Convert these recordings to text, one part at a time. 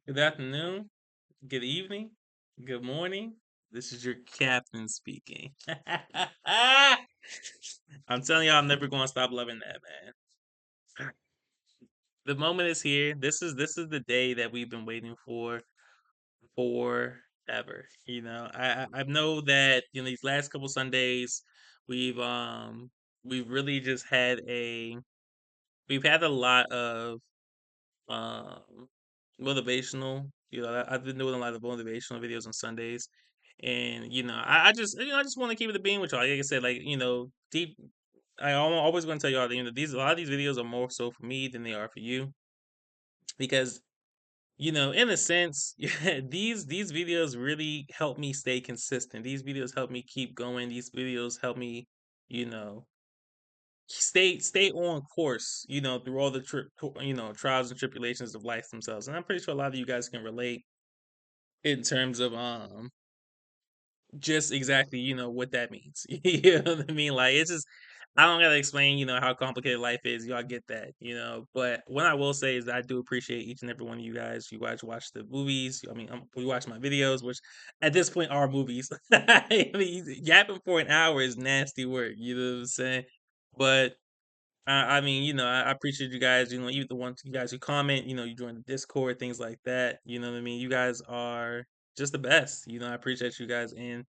Good afternoon, good evening, good morning. This is your captain speaking. I'm telling y'all, I'm never going to stop loving that, man. The moment is here. This is the day that we've been waiting for forever. I know that these last couple Sundays we've um we've really just had we've had a lot of um motivational. I've been doing a lot of motivational videos on Sundays, and I just want to keep it a being with y'all. Like I said, deep. I'm always going to tell y'all that these a lot of these videos are more so for me than they are for you, because in a sense, these videos really help me stay consistent. These videos help me keep going. These videos help me, you know, stay on course, through all the trials and tribulations of life themselves. And I'm pretty sure a lot of you guys can relate in terms of just exactly, what that means. You know what I mean? Like, it's just I don't gotta explain, how complicated life is. Y'all get that, But what I will say is that I do appreciate each and every one of you guys. You guys watch the movies. I mean, we watch my videos, which at this point are movies. I mean, yapping for an hour is nasty work. You know what I'm saying? But I mean, I appreciate you guys. Even the ones you guys who comment. You join the Discord, things like that. You know what I mean. You guys are just the best. I appreciate you guys, and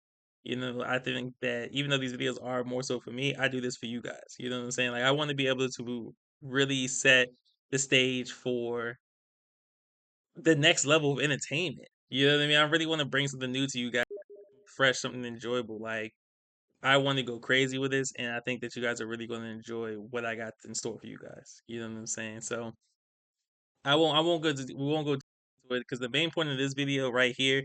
I think that even though these videos are more so for me, I do this for you guys. You know what I'm saying? Like, I want to be able to really set the stage for the next level of entertainment. You know what I mean? I really want to bring something new to you guys, fresh, something enjoyable. Like, I want to go crazy with this, and I think that you guys are really going to enjoy what I got in store for you guys. You know what I'm saying? So we won't go into it because the main point of this video right here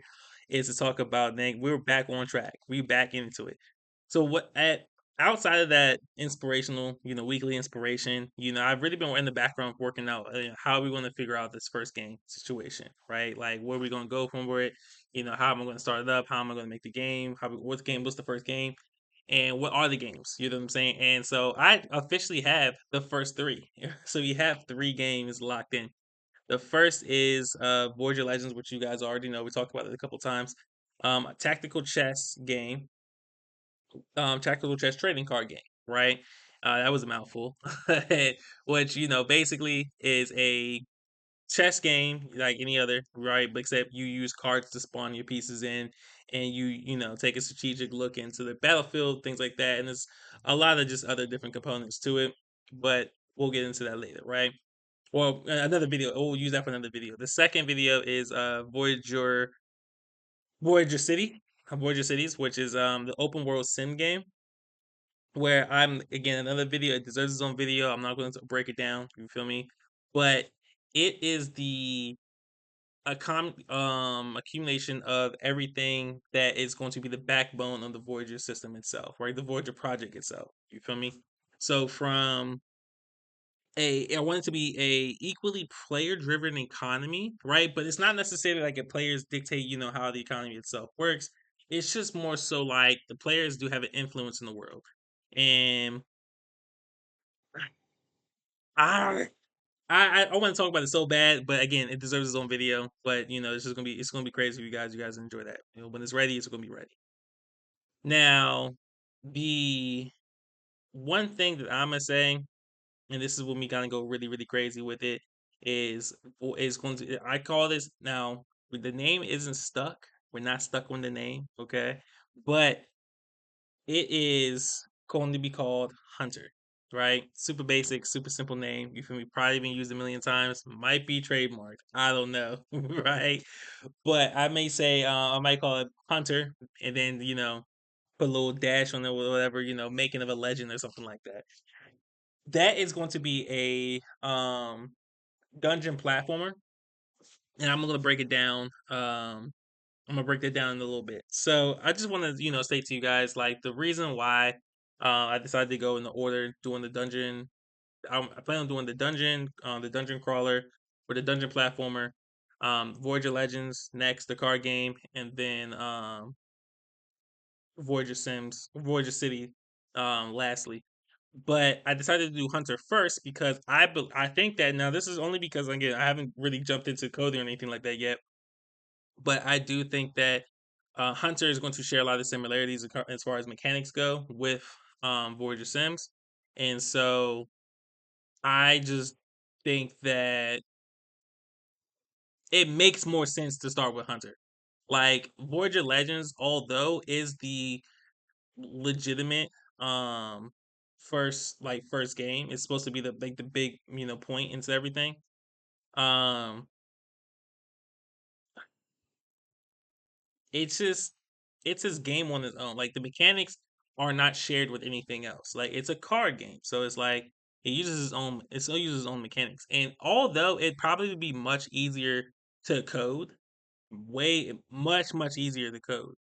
is to talk about dang, we're back on track. We back into it. So what at outside of that inspirational, weekly inspiration, I've really been in the background working out how are we going to figure out this first game situation, right? Like where are we going to go from where it, how am I going to start it up? How am I going to make the game? What's the first game? And what are the games? You know what I'm saying? And so I officially have the first three. So we have three games locked in. The first is Voyager Legends, which you guys already know. We talked about it a couple times. A tactical chess game, tactical chess trading card game, right? That was a mouthful. Which, basically is a chess game like any other, right? But except you use cards to spawn your pieces in, and you take a strategic look into the battlefield, things like that. And there's a lot of just other different components to it, but we'll get into that later, right? Well, another video. We'll use that for another video. The second video is Voyager City, Voyager Cities, which is the open world sim game where I'm again another video. It deserves its own video. I'm not going to break it down. You feel me? But it is accumulation of everything that is going to be the backbone of the Voyager system itself, right? The Voyager project itself. You feel me? So from I want it to be a equally player driven economy, right? But it's not necessarily like a players dictate, how the economy itself works. It's just more so like the players do have an influence in the world. And I I want to talk about it so bad, but again, it deserves its own video. But it's gonna be crazy for you guys. You guys enjoy that. When it's ready, it's gonna be ready. Now, the one thing that I'm gonna say, and this is when we gonna go really, really crazy with it, is going to I call this now. The name isn't stuck. We're not stuck on the name, okay? But it is going to be called Hunter, right? Super basic, super simple name. You feel me? Probably been used a million times. Might be trademarked. I don't know, right? But I may say I might call it Hunter, and then put a little dash on it or whatever. Making of a legend or something like that. That is going to be a dungeon platformer, and I'm gonna break it down. I'm gonna break that down in a little bit. So I just want to, say to you guys, like the reason why I decided to go in the order doing the dungeon. I plan on doing the dungeon crawler, or the dungeon platformer, Voyager Legends next, the card game, and then Voyager City, lastly. But I decided to do Hunter first because I think that now this is only because again I haven't really jumped into coding or anything like that yet, but I do think that Hunter is going to share a lot of similarities as far as mechanics go with Voyager Sims, and so I just think that it makes more sense to start with Hunter. Like Voyager Legends, although is the legitimate um first game, it's supposed to be the big point into everything. Um, it's just it's his game on its own. Like the mechanics are not shared with anything else. Like it's a card game, so it's like it still uses its own mechanics. And although it probably would be much easier to code, way much easier to code.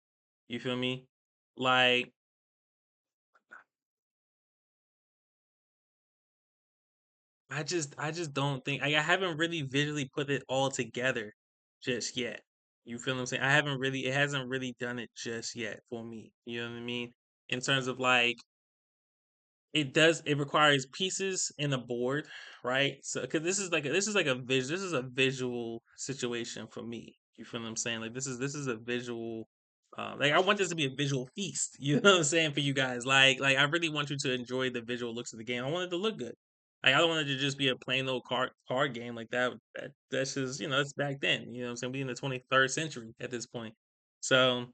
You feel me? Like I just don't think I haven't really visually put it all together just yet. You feel what I'm saying? I haven't really it hasn't really done it just yet for me. You know what I mean? In terms of like it requires pieces and a board, right? So cuz this is a visual situation for me. You feel what I'm saying? Like this is a visual like I want this to be a visual feast. You know what I'm saying for you guys? Like I really want you to enjoy the visual looks of the game. I want it to look good. Like I don't want it to just be a plain old card game like that. That's just that's back then. You know what I'm saying? We in the 23rd century at this point. So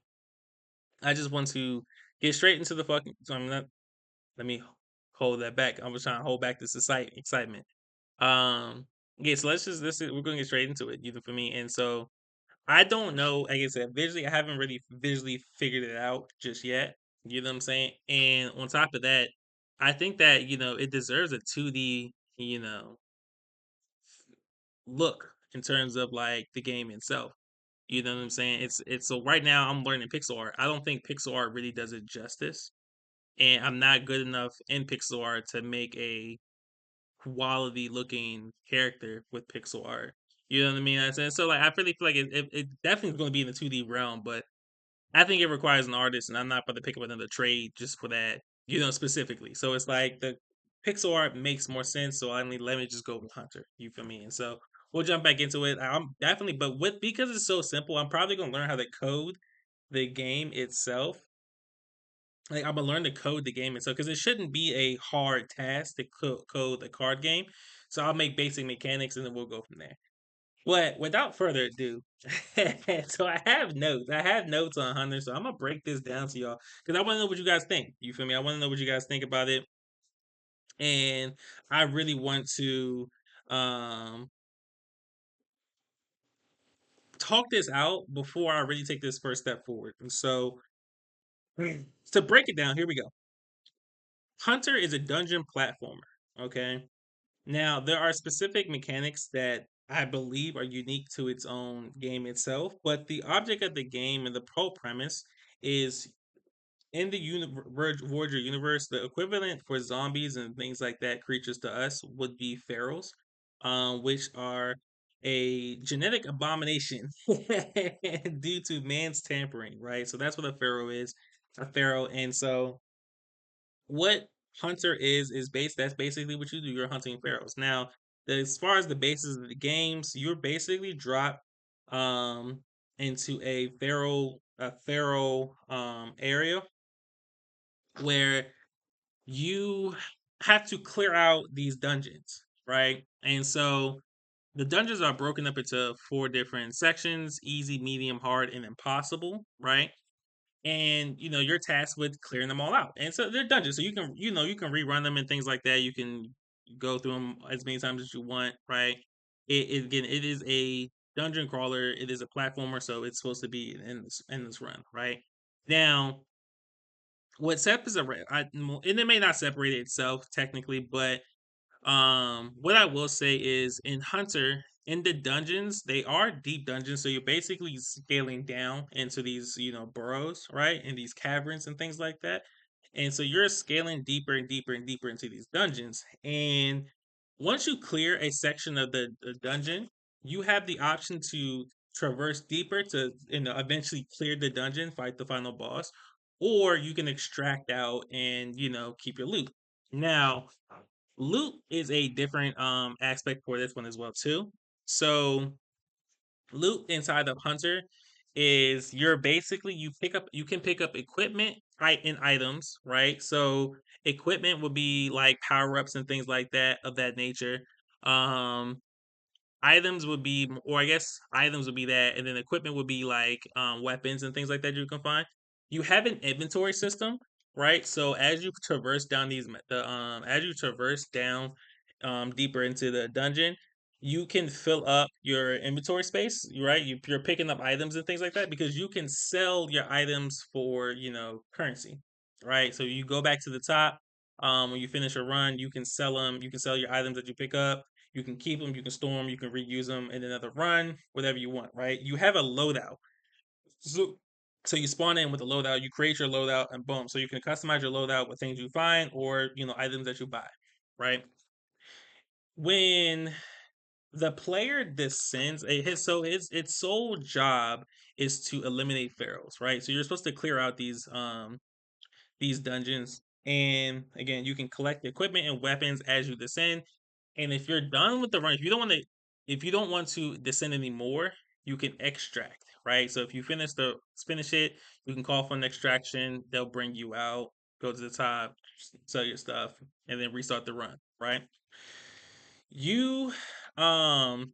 I just want to get straight into the fucking. So I'm not let me hold that back. I was trying to hold back this excitement. Yeah, so we're gonna get straight into it, either for me. And so I don't know, like I said, visually, I haven't really visually figured it out just yet. You know what I'm saying? And on top of that, I think that, it deserves a 2D, look in terms of like the game itself. You know what I'm saying? It's so right now I'm learning pixel art. I don't think pixel art really does it justice. And I'm not good enough in pixel art to make a quality looking character with pixel art. You know what I mean? So like I really feel like it definitely is going to be in the 2D realm, but I think it requires an artist, and I'm not about to pick up another trade just for that, specifically. So it's like the pixel art makes more sense. So let me just go with Hunter. You feel me? And so we'll jump back into it. I'm definitely, but with because it's so simple, I'm probably gonna learn how to code the game itself. Like I'm gonna learn to code the game itself because it shouldn't be a hard task to code a card game. So I'll make basic mechanics and then we'll go from there. But without further ado, so I have notes. I have notes on Hunter, so I'm gonna break this down to y'all because I want to know what you guys think. You feel me? I want to know what you guys think about it, and I really want to um talk this out before I really take this first step forward. And so to break it down, here we go. Hunter is a dungeon platformer. Okay. Now, there are specific mechanics that I believe are unique to its own game itself, but the object of the game and the whole premise is in the Voyager universe, the equivalent for zombies and things like that, creatures to us, would be pharaohs, which are a genetic abomination due to man's tampering, right? So that's what a pharaoh is, a pharaoh. And so what hunter is based that's basically what you do. You're hunting pharaohs. Now, as far as the basis of the games, you're basically dropped um into a pharaoh area where you have to clear out these dungeons, right? And so the dungeons are broken up into four different sections: easy, medium, hard, and impossible, right? And you're tasked with clearing them all out. And so they're dungeons, so you can rerun them and things like that. You can go through them as many times as you want, right? Again, it is a dungeon crawler. It is a platformer, so it's supposed to be an endless run, right? Now, what separates and it may not separate itself technically, but what I will say is in Hunter, in the dungeons, they are deep dungeons, so you're basically scaling down into these, burrows, right? In these caverns and things like that. And so you're scaling deeper and deeper and deeper into these dungeons. And once you clear a section of the dungeon, you have the option to traverse deeper to eventually clear the dungeon, fight the final boss, or you can extract out and keep your loot. Now, loot is a different aspect for this one as well too. So loot inside of Hunter is you're basically you can pick up equipment and items, right? So equipment would be like power ups and things like that of that nature. Um items would be, or I guess items would be that, and then equipment would be like weapons and things like that you can find. You have an inventory system, right? So as you traverse down as you traverse down deeper into the dungeon, you can fill up your inventory space, right? You're picking up items and things like that because you can sell your items for currency, right? So you go back to the top. When you finish a run, you can sell them. You can sell your items that you pick up. You can keep them, you can store them, you can reuse them in another run, whatever you want, right? You have a loadout. So, so you spawn in with a loadout, you create your loadout, and boom. So you can customize your loadout with things you find or items that you buy, right? When the player descends, its sole job is to eliminate pharaohs, right? So you're supposed to clear out these dungeons. And again, you can collect equipment and weapons as you descend. And if you're done with the run, if you don't want to descend anymore, you can extract, right? So if you finish it, you can call for an extraction. They'll bring you out, go to the top, sell your stuff, and then restart the run, right? You, um,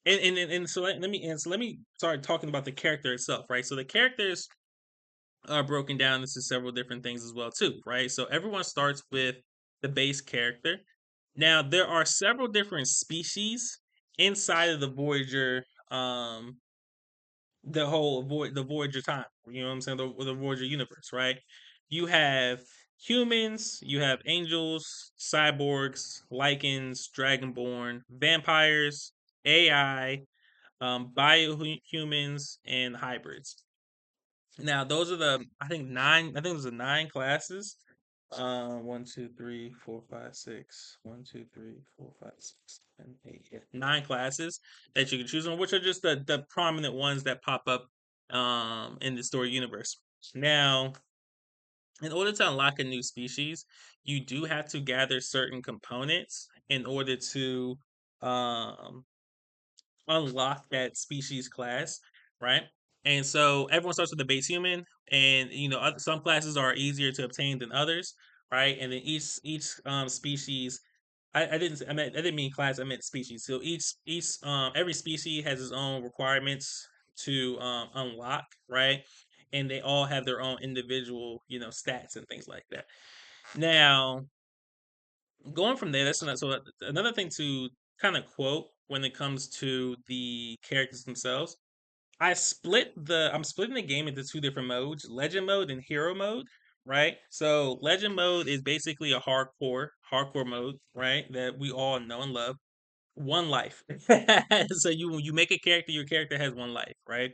so let me start talking about the character itself, right? So the characters are broken down into several different things as well too, right? So everyone starts with the base character. Now there are several different species inside of the Voyager, the Voyager time. You know what I'm saying? The Voyager universe, right? You have humans, you have angels, cyborgs, Lycans, Dragonborn, vampires, AI, biohumans, and hybrids. Now those are the I think nine. I think there's 9 classes. 1, 2, 3, 4, 5, 6. 1, 2, 3, 4, 5, 6, 7, 8. Yeah. 9 classes that you can choose from, which are just the prominent ones that pop up in the story universe. Now, in order to unlock a new species, you do have to gather certain components in order to um unlock that species class, right? And so everyone starts with the base human, and some classes are easier to obtain than others, right? And then each species, I didn't mean class, I meant species. So each every species has its own requirements to unlock, right? And they all have their own individual stats and things like that. Now, going from there, another thing to kind of quote when it comes to the characters themselves. I'm splitting the game into two different modes, legend mode and hero mode, right? So legend mode is basically a hardcore mode, right? That we all know and love. One life. So you make a character, your character has one life, right?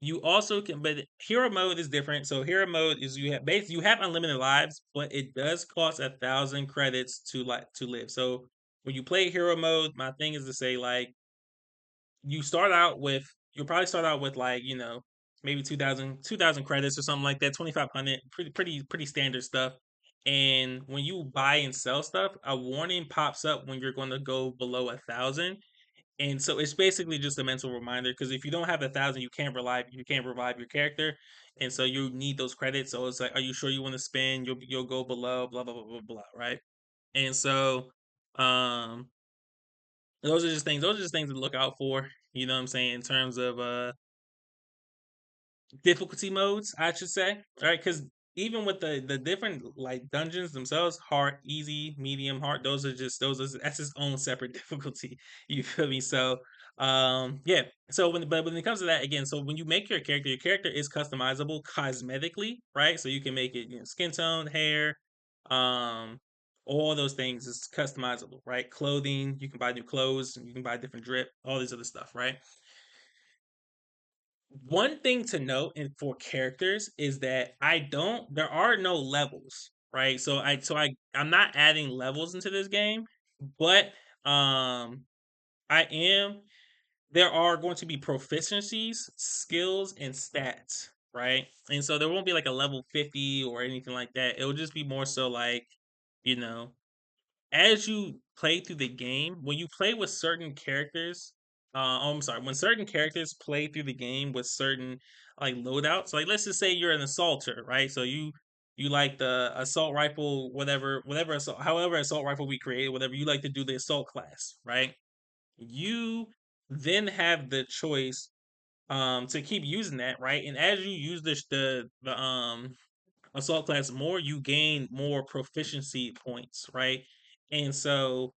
You also can, but hero mode is different. So hero mode is you have unlimited lives, but it does cost 1,000 credits to live. So when you play hero mode, my thing is to say like you start out with you'll probably start out with like maybe 2,000 credits or something like that, 2,500, pretty standard stuff. And when you buy and sell stuff, a warning pops up when you're going to go below 1,000, and so it's basically just a mental reminder because if you don't have 1,000, you can't revive your character, and so you need those credits. So it's like, are you sure you want to spend? You'll go below, blah blah blah blah blah, right? And so, um, those are just things to look out for. You know what I'm saying in terms of difficulty modes, I should say, right? Because even with the different like dungeons themselves, hard, easy, medium, hard, that's its own separate difficulty. You feel me? So yeah. So when it comes to that again, so when you make your character is customizable cosmetically, right? So you can make it skin tone, hair, um all those things is customizable, right? Clothing, you can buy new clothes, you can buy different drip, all this other stuff, right? One thing to note for characters is that there are no levels, right? I'm not adding levels into this game, but I am there are going to be proficiencies, skills, and stats, right? And so there won't be like a level 50 or anything like that. It'll just be more so like you know, as you play through the game, when you play with certain characters, I'm sorry, when certain characters play through the game with certain like loadouts, like let's just say you're an assaulter, right? So you like the assault rifle, whatever assault, however assault rifle we create, whatever you like to do the assault class, right? You then have the choice to keep using that, right? And as you use the assault class more, you gain more proficiency points, right? And so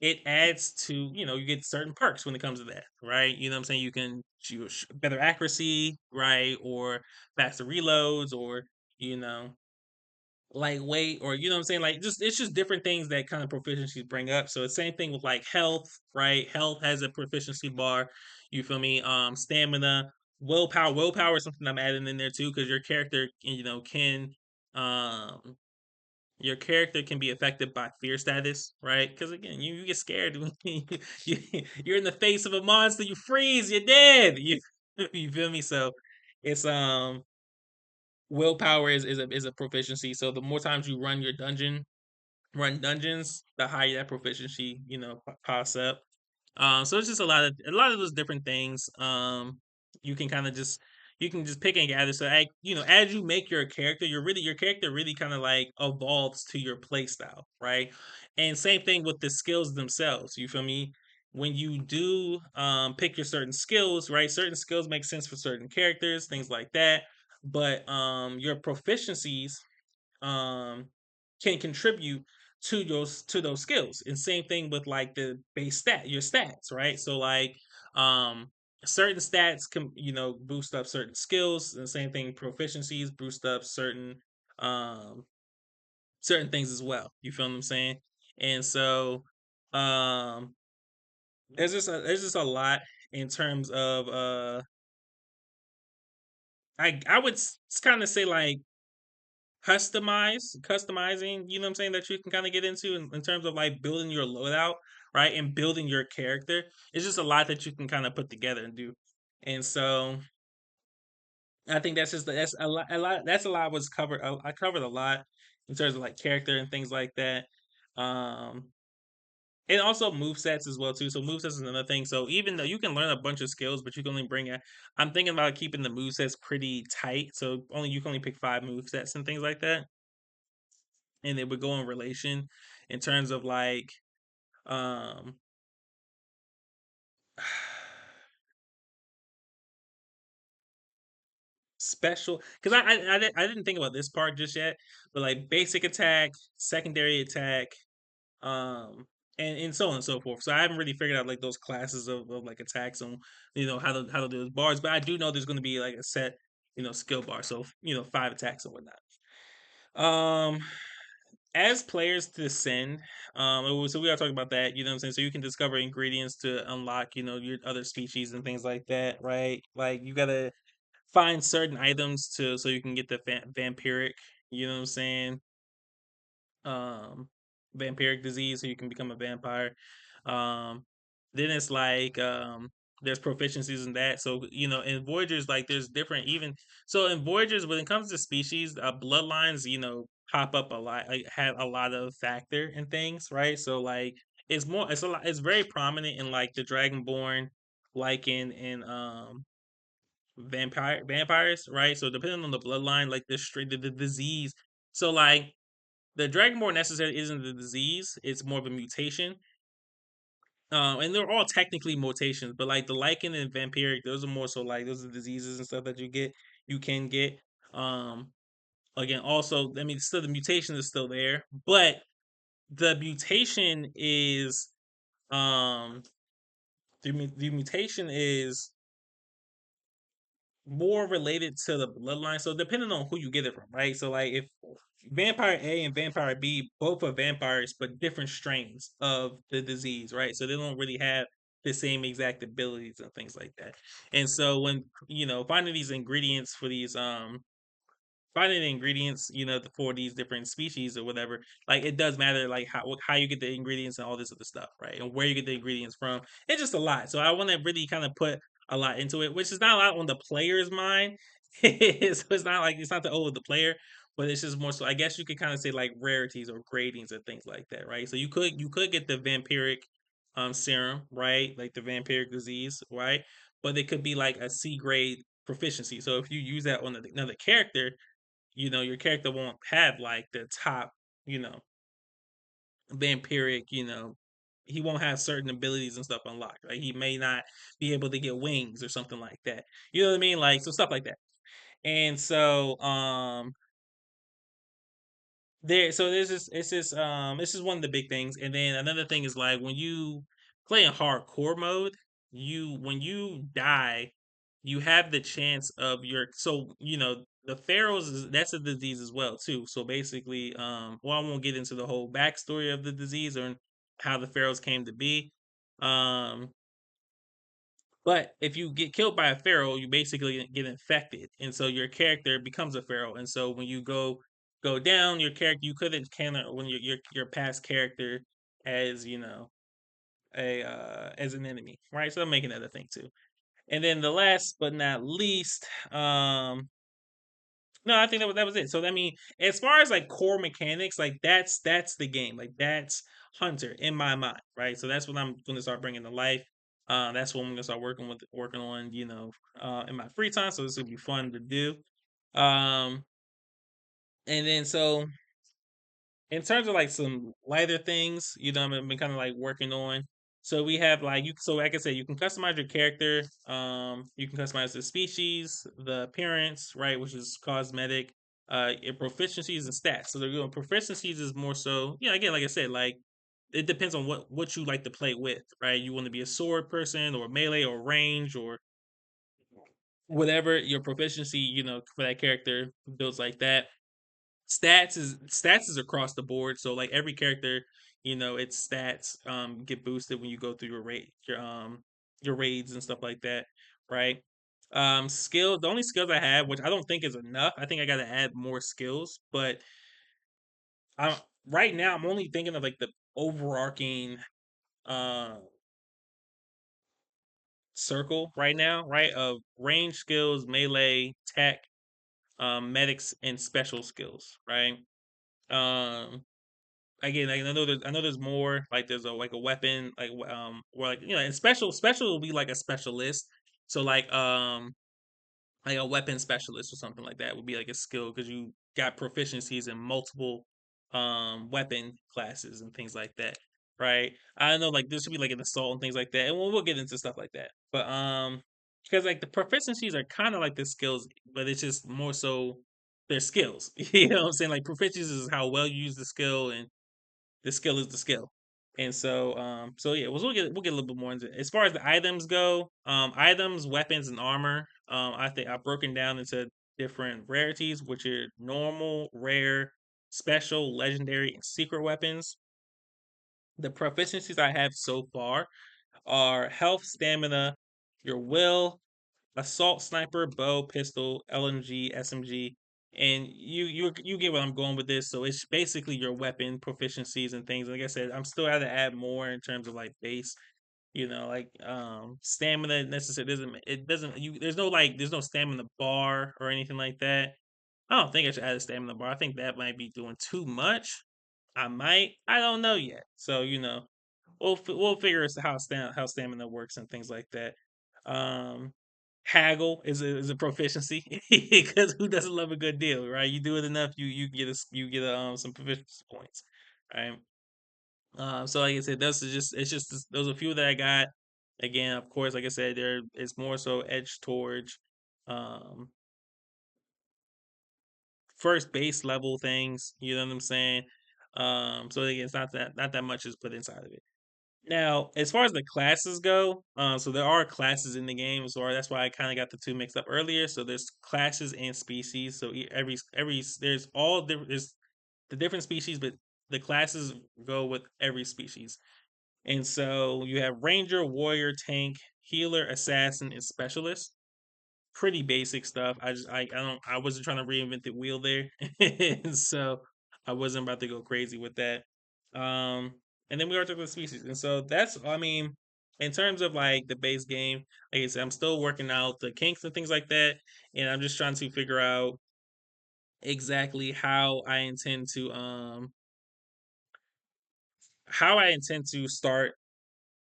it adds to, you get certain perks when it comes to that, right? You know what I'm saying? You can choose better accuracy, right? Or faster reloads, or, you know, lightweight, or you know what I'm saying? Like just it's just different things that kind of proficiencies bring up. So it's same thing with like health, right? Health has a proficiency bar. You feel me? Stamina, willpower. Willpower is something I'm adding in there too, because your character, can um your character can be affected by fear status, right? Because again, you get scared when you're in the face of a monster, you freeze, you're dead. You feel me? So it's willpower is a proficiency. So the more times you run dungeons, the higher that proficiency, pops up. So it's just a lot of those different things. You can kind of just you can just pick and gather. So as you make your character really kind of like evolves to your play style, right? And same thing with the skills themselves. You feel me? When you do pick your certain skills, right? Certain skills make sense for certain characters, things like that. But your proficiencies um can contribute to those skills. And same thing with like the base your stats, right? So like um certain stats can boost up certain skills, and the same thing proficiencies boost up um certain things as well. You feel what I'm saying? And so um there's just a lot in terms of I would kind of say like customizing, you know what I'm saying, that you can kind of get into in terms of like building your loadout, right? And building your character. It's just a lot that you can kind of put together and do. And so I think that's a lot that's a lot was covered. I covered a lot in terms of like character and things like that. Um and also move sets as well too. So move sets is another thing. So even though you can learn a bunch of skills, but you can only I'm thinking about keeping the move sets pretty tight. So you can only pick 5 move sets and things like that, and it would go in relation in terms of like um special, because I didn't think about this part just yet, but like basic attack, secondary attack, um and so on and so forth. So I haven't really figured out like those classes of like attacks and how to do those bars, but I do know there's going to be like a set skill bar, so 5 attacks and whatnot. um as players descend, so we are talking about that, you know what I'm saying? So you can discover ingredients to unlock, your other species and things like that, right? Like you gotta find certain items so you can get the vampiric, you know what I'm saying? um Vampiric disease, so you can become a vampire. um then it's like there's proficiencies in that. So in Voyagers, like there's different, even so in Voyagers, when it comes to species, bloodlines pop up a lot, like have a lot of factor in things, right? So like it's very prominent in like the Dragonborn, like in vampires, right? So depending on the bloodline, like the disease. So like the Dragonborn necessarily isn't the disease; it's more of a mutation. And they're all technically mutations, but like the lichen and vampiric, those are more so like those are diseases and stuff that you can get. Um, Again, also, I mean, still the mutation is still there, but the mutation is um the mutation is more related to the bloodline. So depending on who you get it from, right? So like if Vampire A and Vampire B both are vampires, but different strains of the disease, right? So they don't really have the same exact abilities and things like that. And so when finding these ingredients for these finding the ingredients, for these different species or whatever, like it does matter, like how you get the ingredients and all this other stuff, right? And where you get the ingredients from. It's just a lot. So I want to really kind of put a lot into it, which is not a lot on the player's mind. So it's not the O of the player, but it's just more so. I guess you could kind of say like rarities or gradings and things like that, right? So you could get the vampiric serum, right? Like the vampiric disease, right? But it could be like a C grade proficiency. So if you use that on another character, your character won't have like the top, you know, vampiric, he won't have certain abilities and stuff unlocked. Like he may not be able to get wings or something like that. You know what I mean? Like so stuff like that. And so there's this this is one of the big things. And then another thing is like when you play in hardcore mode, you when you die, you have the chance of your the pharaohs that's a disease as well too. So basically, well, I won't get into the whole backstory of the disease or how the pharaohs came to be. Um but if you get killed by a pharaoh, you basically get infected, and so your character becomes a pharaoh. And so when you go down, your character you could encounter when your past character as a as an enemy, right? So I'm making that a thing too. And then the last but not least, no, I think that was it. So I mean, as far as like core mechanics, like that's the game. Like that's Hunter in my mind, right? So that's what I'm going to start bringing to life. That's what I'm going to start working on, in my free time. So this will be fun to do. Um, and then so in terms of like some lighter things, I've been kind of like working on. So we have like I said, you can customize your character. You can customize the species, the appearance, right, which is cosmetic, your proficiencies and stats. So they're doing proficiencies is more so, again, like I said, like it depends on what you like to play with, right? You want to be a sword person or melee or range or whatever your proficiency, for that character builds like that. Stats is across the board. So like every character, its stats get boosted when you go through your raids and stuff like that, right? Skills. The only skills I have, which I don't think is enough, I think I got to add more skills. But I right now I'm only thinking of like the overarching uh circle right now, right? Of range skills, melee, tech, medics, and special skills, right? Um, Again, like, I know there's more. Like there's a weapon, or like and special will be like a specialist. So like a weapon specialist or something like that would be like a skill because you got proficiencies in multiple weapon classes and things like that, right? I know like there should be like an assault and things like that, and we'll get into stuff like that. But because like the proficiencies are kind of like the skills, but it's just more so their skills. You know what I'm saying? Like proficiencies is how well you use the skill, and the skill is the skill. And so yeah, we'll get a little bit more into it. As far as the items go, items, weapons, and armor. I think I've broken down into different rarities, which are normal, rare, special, legendary, and secret weapons. The proficiencies I have so far are health, stamina, your will, assault sniper, bow, pistol, LMG, SMG, and you get what I'm going with this. So it's basically your weapon proficiencies and things. Like I said, I'm still had to add more in terms of like base. Like stamina necessary doesn't it doesn't you there's no stamina bar or anything like that. I don't think I should add a stamina bar. I think that might be doing too much. I might. I don't know yet. So we'll figure out how stamina works and things like that. Um, Haggle is a proficiency because who doesn't love a good deal, right? You do it enough, you get some proficiency points, right? So like I said, those are a few that I got. Again, of course, like I said, there it's more so edged towards um first base level things. You know what I'm saying? So again, it's not that much is put inside of it. Now, as far as the classes go, so there are classes in the game, so that's why I kind of got the two mixed up earlier. So there's classes and species. So every there's all different there's the different species, but the classes go with every species. And so you have ranger, warrior, tank, healer, assassin, and specialist. Pretty basic stuff. I wasn't trying to reinvent the wheel there, so I wasn't about to go crazy with that. Um, and then we are talking about species, and so that's I mean, in terms of like the base game, like I said, I'm still working out the kinks and things like that, and I'm just trying to figure out exactly how I intend to start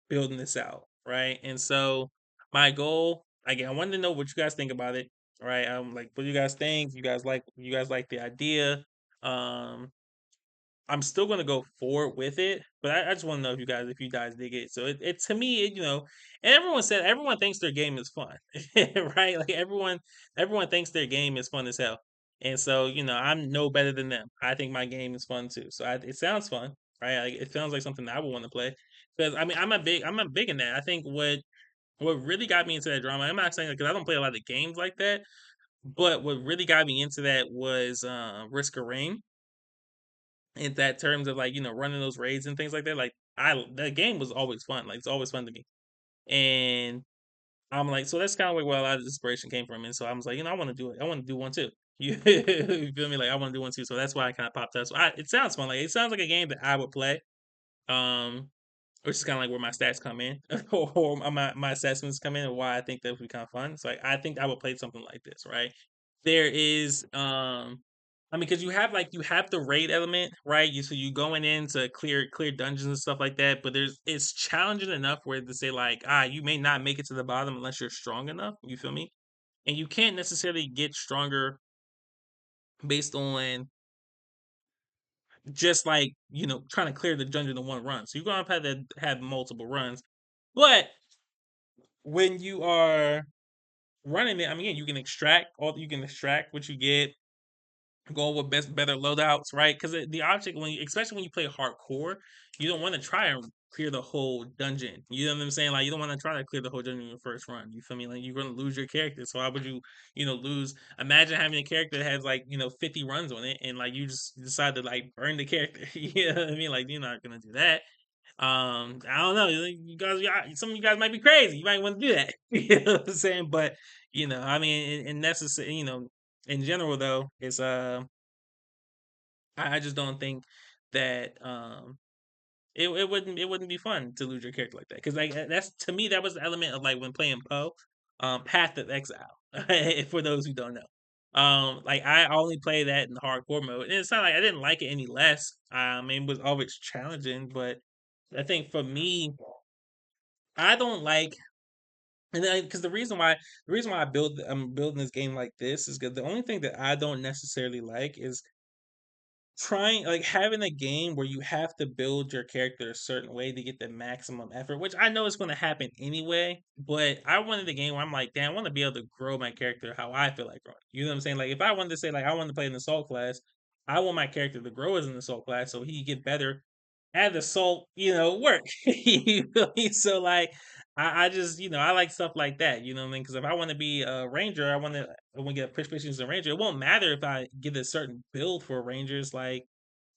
building this out, right? And so my goal, again, I wanted to know what you guys think about it, right? Like, what do you guys think? You guys like the idea? Um, I'm still gonna go forward with it, but I just want to know if you guys dig it. So it to me, and everyone thinks their game is fun, right? Like everyone thinks their game is fun as hell, and so I'm no better than them. I think my game is fun too. So it sounds fun, right? Like, it sounds like something that I would want to play because I mean I'm a big in that. I think what really got me into that drama. I'm not saying because I don't play a lot of games like that, but what really got me into that was Risk of Rain in that terms of like running those raids and things like that. Like that game was always fun. Like it's always fun to me, and I'm like, so that's kind of like where a lot of inspiration came from. And so I was like, I want to do it. I want to do one too. You feel me? Like I want to do one too. So that's why I kind of popped up. So it sounds fun. Like it sounds like a game that I would play. Um, which is kind of like where my stats come in, or my assessments come in, and why I think that would be kind of fun. So like, I think I would play something like this, right? There is, I mean, because you have the raid element, right? You going in to clear dungeons and stuff like that, but it's challenging enough where to say like, you may not make it to the bottom unless you're strong enough. You feel me? And you can't necessarily get stronger based on just like trying to clear the dungeon in one run. So you're gonna have to have multiple runs. But when you are running it, I mean, yeah, you can extract what you get, go with better loadouts, right? Because the object especially when you play hardcore, you don't want to try and clear the whole dungeon. You know what I'm saying? Like you don't want to try to clear the whole dungeon in your first run. You feel me? Like you're gonna lose your character. So why would you, lose? Imagine having a character that has like 50 runs on it, and like you just decide to like burn the character. You know what I mean? Like you're not gonna do that. I don't know. Some of you guys might be crazy. You might want to do that. You know what I'm saying? But I mean, in necessary, in general though, it's I just don't think that it wouldn't be fun to lose your character like that because like that's to me that was the element of like when playing Poe, Path of Exile. For those who don't know, like I only play that in hardcore mode, and it's not like I didn't like it any less. I mean, it was always challenging, but I think for me, I don't like, and then because the reason why I'm building this game like this is because the only thing that I don't necessarily like is trying like having a game where you have to build your character a certain way to get the maximum effort, which I know is going to happen anyway. But I wanted a game where I'm like, damn, I want to be able to grow my character how I feel like growing. You know what I'm saying? Like if I wanted to say like I want to play an assault class, I want my character to grow as an assault class so he get better at assault, work. You feel me? So like I just I like stuff like that. You know what I mean? Because if I want to be a ranger, I want to get proficiency as a ranger. It won't matter if I get a certain build for rangers. Like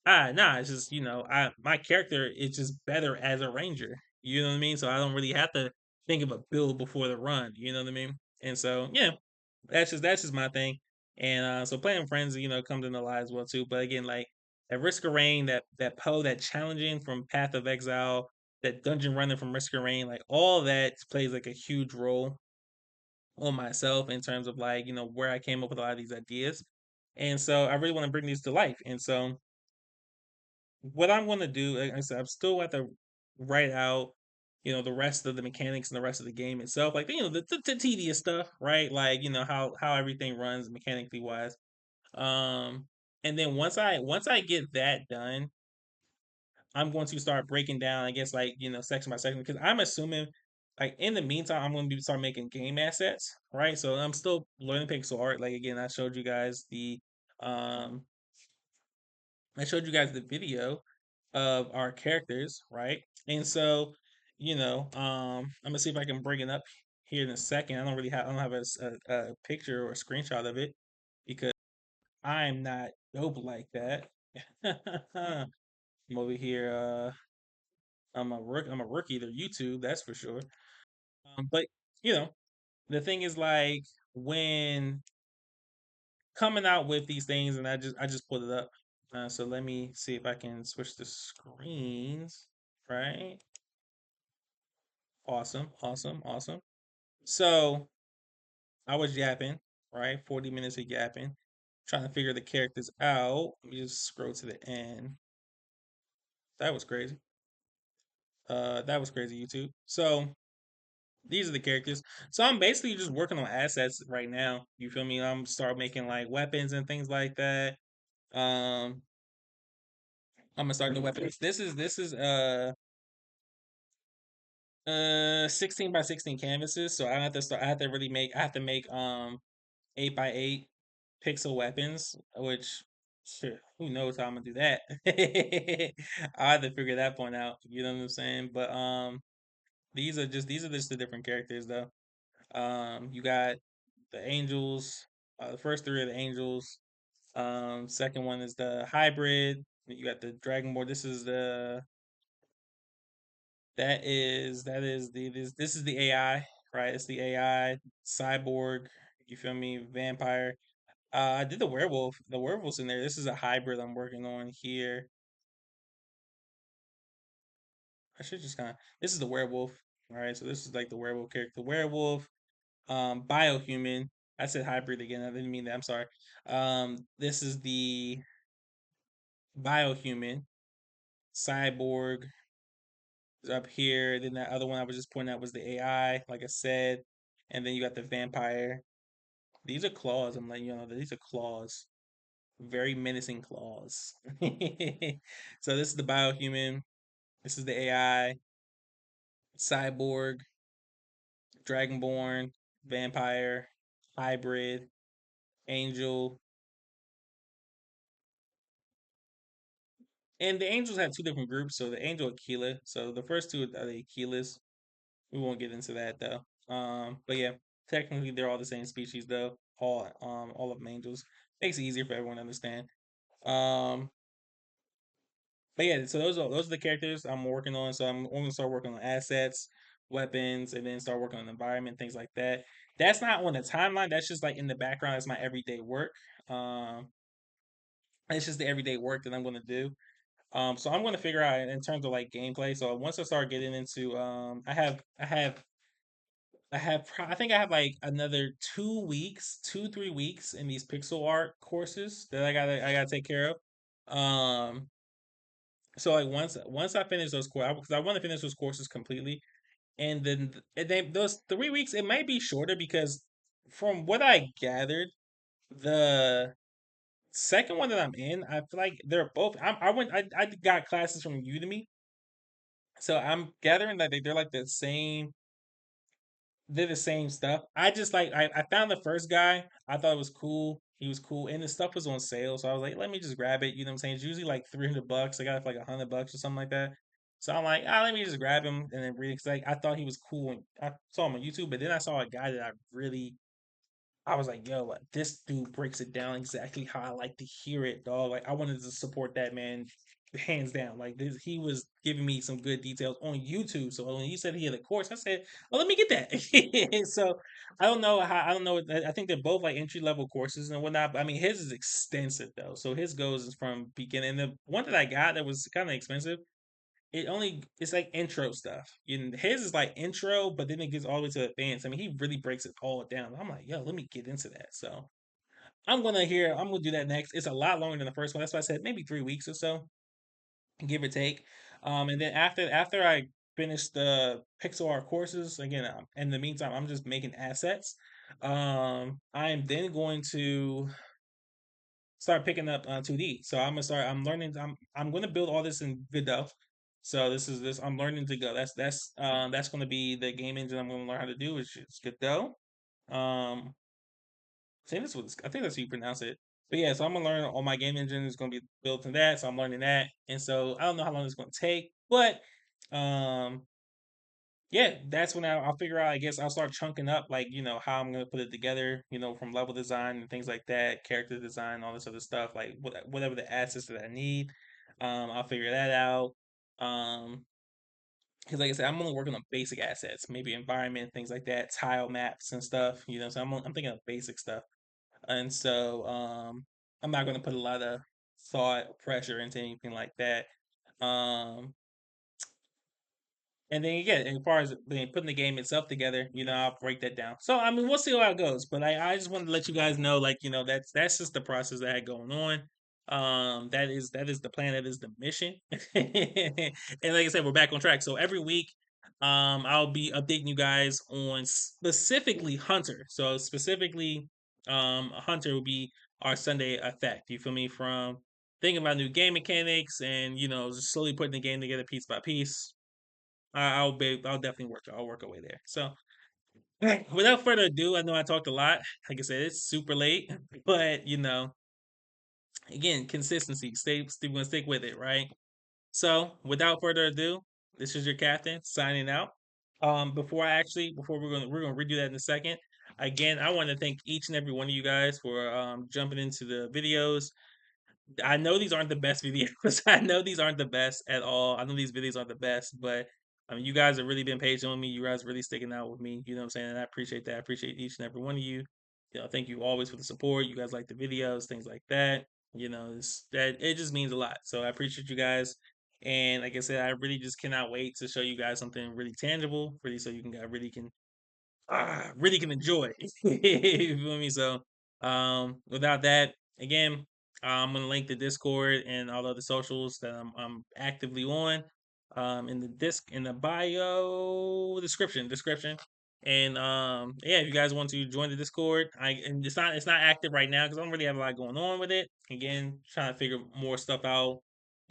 nah, it's just I my character is just better as a ranger. You know what I mean? So I don't really have to think of a build before the run. You know what I mean? And so yeah, that's just my thing. And so playing friends, comes into lie as well too. But again, like that Risk of Rain, that Poe, that challenging from Path of Exile, that dungeon running from Risk of Rain, like all that plays like a huge role on myself in terms of like where I came up with a lot of these ideas. And so I really want to bring these to life. And so what I'm gonna do, like I said, I'm still at the write out, the rest of the mechanics and the rest of the game itself, like the tedious stuff, right? Like how everything runs mechanically wise. Um, and then once I get that done, I'm going to start breaking down, I guess, like section by section, because I'm assuming, like in the meantime, I'm going to start making game assets, right? So I'm still learning pixel art. Like again, um I showed you guys the video of our characters, right? And so, I'm gonna see if I can bring it up here in a second. I don't have a picture or a screenshot of it because I'm not dope like that. I'm over here. I'm a rookie to YouTube, that's for sure. But you know, the thing is like when coming out with these things, and I just pulled it up. So let me see if I can switch the screens. Right. Awesome. Awesome. Awesome. So I was yapping. Right. 40 minutes of yapping, trying to figure the characters out. Let me just scroll to the end. That was crazy. That was crazy, YouTube. So these are the characters. So I'm basically just working on assets right now. You feel me? I'm start making like weapons and things like that. Um, I'm gonna start new weapons. This is 16 by 16 canvases. So I have to start. I have to really make. I have to make 8 by 8 pixel weapons. Which shit, who knows how I'm gonna do that? I have to figure that point out. You know what I'm saying? But these are just the different characters though. You got the angels. The first three are the angels. Second one is the hybrid. You got the dragonborn. This is the AI, right? It's the AI cyborg. You feel me? Vampire. I did the werewolf. The werewolf's in there. This is a hybrid I'm working on here. I should just kind of. This is the werewolf. All right, so this is like the werewolf character. Werewolf. Biohuman. I said hybrid again. I didn't mean that. I'm sorry. This is the biohuman. Cyborg is up here. Then that other one I was just pointing out was the AI, like I said. And then you got the vampire. These are claws. I'm letting you know that these are claws. Very menacing claws. So this is the biohuman. This is the AI, cyborg, dragonborn, vampire, hybrid, angel. And the angels have two different groups. So the angel Aquila. So the first two are the Aquilas. We won't get into that though. But yeah, technically they're all the same species though. All of them angels. Makes it easier for everyone to understand. Um, but yeah, so those are the characters I'm working on. So I'm gonna start working on assets, weapons, and then start working on the environment, things like that. That's not on the timeline. That's just like in the background. That's my everyday work. Um, it's just the everyday work that I'm gonna do. So I'm gonna figure out in terms of like gameplay. So once I start getting into, I think I have like another 2 weeks, 3 weeks in these pixel art courses that I gotta take care of. So like once I finish those courses, because I want to finish those courses completely, and then those 3 weeks it might be shorter because from what I gathered, the second one that I'm in, I feel like they're both. I got classes from Udemy, so I'm gathering that they're like the same. They're the same stuff. I just like I found the first guy. I thought it was cool. He was cool, and the stuff was on sale, so I was like, let me just grab it. You know what I'm saying? It's usually like $300. I got it for like $100 or something like that. So I'm like, let me just grab him and then read it. Cause like I thought he was cool. And I saw him on YouTube, but then I saw a guy that I was like, yo, like, this dude breaks it down exactly how I like to hear it, dog. Like, I wanted to support that man hands down. Like, he was giving me some good details on YouTube. So when he said he had a course, I said, well, let me get that. So I don't know. I think they're both like entry level courses and whatnot. But I mean, his is extensive though. So his goes is from beginning. The one that I got that was kind of expensive, it's like intro stuff. His is like intro, but then it gets all the way to advanced. I mean, he really breaks it all down. I'm like, yo, let me get into that. So I'm gonna do that next. It's a lot longer than the first one. That's why I said maybe 3 weeks or so, give or take. And then after I finish the pixel art courses, again, in the meantime, I'm just making assets. I'm then going to start picking up 2D. So I'm gonna start. I'm learning. I'm gonna build all this in Godot. So this. I'm learning to go. That's gonna be the game engine I'm gonna learn how to do, which is Godot. Um, I think that's how you pronounce it. But yeah, so I'm gonna learn all my game engine is gonna be built in that. So I'm learning that, and so I don't know how long it's gonna take, but um, yeah, that's when I'll figure out. I guess I'll start chunking up, like how I'm gonna put it together. From level design and things like that, character design, all this other stuff. Like whatever the assets that I need, I'll figure that out. Um, because like I said, I'm only working on basic assets, maybe environment, things like that, tile maps and stuff. So I'm thinking of basic stuff, and so I'm not gonna put a lot of thought, pressure into anything like that. Um, And then again, as far as putting the game itself together, I'll break that down. So I mean, we'll see how it goes. But I just wanted to let you guys know, like, that's just the process that I had going on. That is the plan. That is the mission. And like I said, we're back on track. So every week, I'll be updating you guys on specifically Hunter. So specifically, Hunter will be our Sunday effect. You feel me? From thinking about new game mechanics and just slowly putting the game together piece by piece. I'll definitely work. I'll work our way there. So without further ado, I know I talked a lot. Like I said, it's super late, but again, consistency. Still gonna stick with it, right? So without further ado, this is your captain signing out. Before we're gonna redo that in a second. Again, I want to thank each and every one of you guys for jumping into the videos. I know these aren't the best videos. I know these aren't the best at all. I know these videos aren't the best, but I mean, you guys have really been patient with me. You guys are really sticking out with me. You know what I'm saying? And I appreciate that. I appreciate each and every one of you. Thank you always for the support. You guys like the videos, things like that. That it just means a lot. So I appreciate you guys. And like I said, I really just cannot wait to show you guys something really tangible, really, so you can really can enjoy. You feel me? So, without that, again, I'm gonna link the Discord and all the other socials that I'm actively on, in the bio description. And yeah, if you guys want to join the Discord, and it's not active right now because I don't really have a lot going on with it. Again, trying to figure more stuff out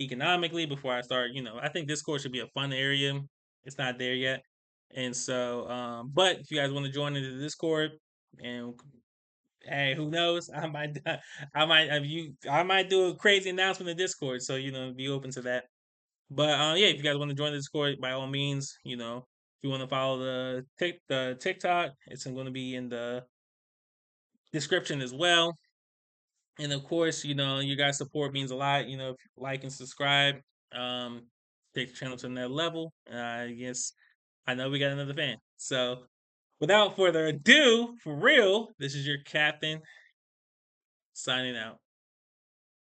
economically before I start. I think Discord should be a fun area. It's not there yet. And so, but if you guys want to join into the Discord, and hey, who knows? I might do a crazy announcement in Discord. So be open to that. But yeah, if you guys want to join the Discord, by all means, if you want to follow the TikTok, it's going to be in the description as well. And of course, your guys' support means a lot. If you like and subscribe, um, take the channel to another level. I guess I know we got another fan. So without further ado, for real, this is your captain signing out.